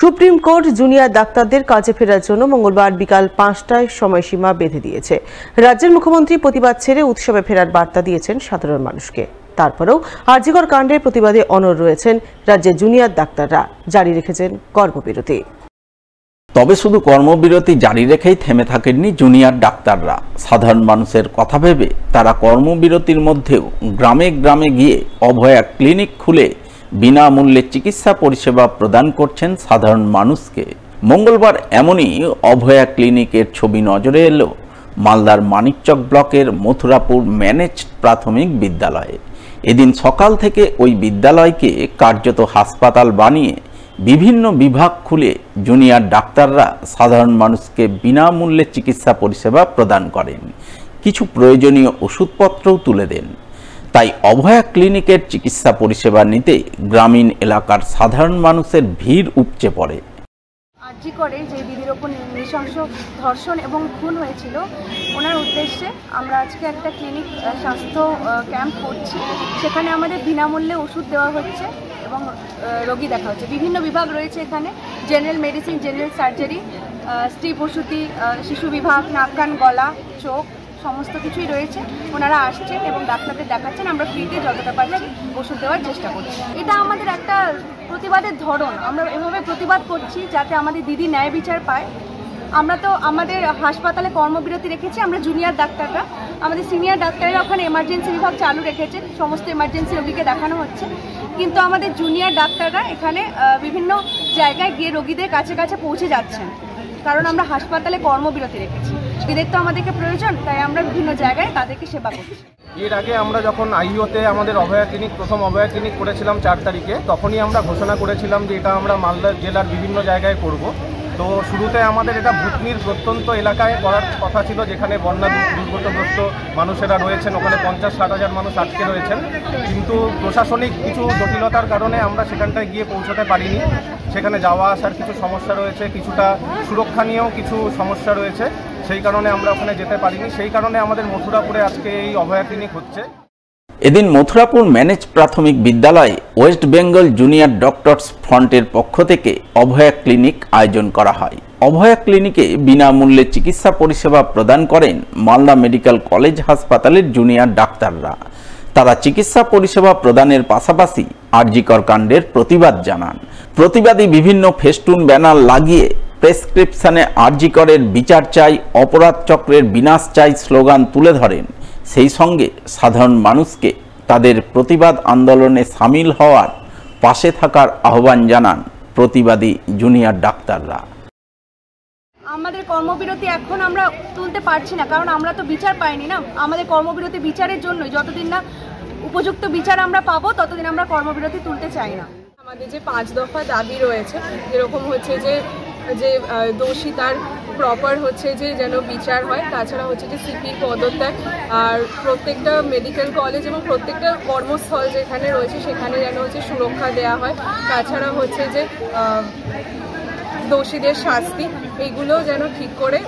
Supreme court junior ডাক্তারদের কাজে ফেরার জন্য মঙ্গলবার বিকাল 5টায় সময়সীমা বেঁধে দিয়েছে। রাজ্যের মুখ্যমন্ত্রী প্রতিবাদ ছেড়ে উৎসবে ফেরার বার্তা দিয়েছেন সাধারণ মানুষকে। তারপরেও আরজিকর কাণ্ডের প্রতিবাদে অনড় রয়েছেন রাজ্যের জুনিয়র ডাক্তাররা, জারি রেখেছেন কর্মবিরতি। তবে শুধু কর্মবিরতি জারি রেখেই থেমে থাকেননি জুনিয়র ডাক্তাররা। সাধারণ মানুষের কথা ভেবে তারা কর্মবিরতির মধ্যেও গ্রামে গ্রামে গিয়ে অভয়া ক্লিনিক খুলে বিনামূল্যে চিকিৎসা পরিষেবা প্রদান করছেন সাধারণ মানুষকে। মঙ্গলবার এমনই অভয়া ক্লিনিকের ছবি নজরে এলো মালদার মানিকচক ব্লকের মথুরাপুর ম্যানেজড প্রাথমিক বিদ্যালয়ে। এদিন সকাল থেকে ওই বিদ্যালয়কে কার্যত হাসপাতাল বানিয়ে বিভিন্ন বিভাগ খুলে জুনিয়র ডাক্তাররা সাধারণ মানুষকে বিনামূল্যে চিকিৎসা পরিষেবা প্রদান করেন, কিছু প্রয়োজনীয় ওষুধপত্রও তুলে দেন। তাই অভয়া ক্লিনিকের চিকিৎসা পরিষেবা নিতে গ্রামীণ এলাকার সাধারণ মানুষের ভিড় উপচে পড়ে। আরজিকরে যে দিদির ওপর নৃশংস ধর্ষণ এবং খুন হয়েছিল, ওনার উদ্দেশ্যে আমরা আজকে একটা ক্লিনিক স্বাস্থ্য ক্যাম্প করছি। সেখানে আমাদের বিনামূল্যে ওষুধ দেওয়া হচ্ছে এবং রোগী দেখা হচ্ছে। বিভিন্ন বিভাগ রয়েছে এখানে, জেনারেল মেডিসিন, জেনারেল সার্জারি, স্ত্রী প্রসূতি, শিশু বিভাগ, নাক কান গলা চোখ সমস্ত কিছুই রয়েছে। ওনারা আসছেন এবং ডাক্তারদের দেখাচ্ছেন। আমরা ফ্রিতে যতটা পারছি ওষুধ দেওয়ার চেষ্টা করছি। এটা আমাদের একটা প্রতিবাদের ধরন। আমরা এভাবে প্রতিবাদ করছি যাতে আমাদের দিদি ন্যায় বিচার পায়। আমরা তো আমাদের হাসপাতালে কর্মবিরতি রেখেছি, আমরা জুনিয়র ডাক্তাররা। আমাদের সিনিয়র ডাক্তাররা ওখানে এমার্জেন্সি বিভাগ চালু রেখেছেন, সমস্ত এমার্জেন্সি রোগীকে দেখানো হচ্ছে। কিন্তু আমাদের জুনিয়র ডাক্তাররা এখানে বিভিন্ন জায়গায় গিয়ে রোগীদের কাছে কাছে পৌঁছে যাচ্ছেন, কারণ আমরা হাসপাতালে কর্মবিরতি রেখেছি। এদের তো আমাদেরকে প্রয়োজন, তাই আমরা বিভিন্ন জায়গায় তাদেরকে সেবা করছি। এর আগে আমরা যখন আইওতে আমাদের অভয়া ক্লিনিক, প্রথম অভয়া ক্লিনিক করেছিলাম 4 তারিখে, তখনই আমরা ঘোষণা করেছিলাম যে এটা আমরা মালদা জেলার বিভিন্ন জায়গায় করব। তো শুরুতে আমাদের এটা ভুতনির প্রত্যন্ত এলাকায় করার কথা ছিল, যেখানে বন্যা দুর্গতগ্রস্ত মানুষেরা রয়েছেন। ওখানে 50-60 হাজার মানুষ আটকে রয়েছেন। কিন্তু প্রশাসনিক কিছু জটিলতার কারণে আমরা সেখানটায় গিয়ে পৌঁছতে পারিনি। সেখানে যাওয়া আসার কিছু সমস্যা রয়েছে, কিছুটা সুরক্ষা নিয়েও কিছু সমস্যা রয়েছে, সেই কারণে আমরা ওখানে যেতে পারিনি। সেই কারণে আমাদের মথুরাপুরে আজকে এই অভয়া ক্লিনিক হচ্ছে। এদিন মথুরাপুর ম্যানেজ প্রাথমিক বিদ্যালয়ে ওয়েস্ট বেঙ্গল জুনিয়র ডক্টরস ফ্রন্টের পক্ষ থেকে অভয়া ক্লিনিক আয়োজন করা হয়। অভয়া ক্লিনিকে বিনামূল্যে চিকিৎসা পরিষেবা প্রদান করেন মালদা মেডিকেল কলেজ হাসপাতালের জুনিয়র ডাক্তাররা। তারা চিকিৎসা পরিষেবা প্রদানের পাশাপাশি আরজিকর কাণ্ডের প্রতিবাদ জানান। প্রতিবাদী বিভিন্ন ফেস্টুন ব্যানার লাগিয়ে প্রেসক্রিপশনে আরজিকরের বিচার চাই, অপরাধ চক্রের বিনাশ চাই স্লোগান তুলে ধরেন। সেই সঙ্গে সাধারণ মানুষকে তাদের প্রতিবাদ আন্দোলনে সামিল হওয়ার, পাশে থাকার আহ্বান জানান প্রতিবাদী জুনিয়র ডাক্তাররা। আমাদের কর্মবিরতি এখন আমরা তুলতে পারছি না, কারণ আমরা তো বিচার পাইনি না। আমাদের কর্মবিরতি বিচারের জন্যই, যতদিন না উপযুক্ত বিচার আমরা পাবো ততদিন আমরা কর্মবিরতি তুলতে চাই না। আমাদের যে 5 দফা দাবি রয়েছে, যেরকম হচ্ছে যে দোষী তার প্রপার হচ্ছে যে যেন বিচার হয়, তাছাড়া হচ্ছে যে সিপি পদত্যাগ, আর প্রত্যেকটা মেডিকেল কলেজ এবং প্রত্যেকটা কর্মস্থল যেখানে রয়েছে সেখানে যেন হচ্ছে সুরক্ষা দেওয়া হয়, তাছাড়া হচ্ছে যে দোষীদের শাস্তি, এইগুলো যেন ঠিক করে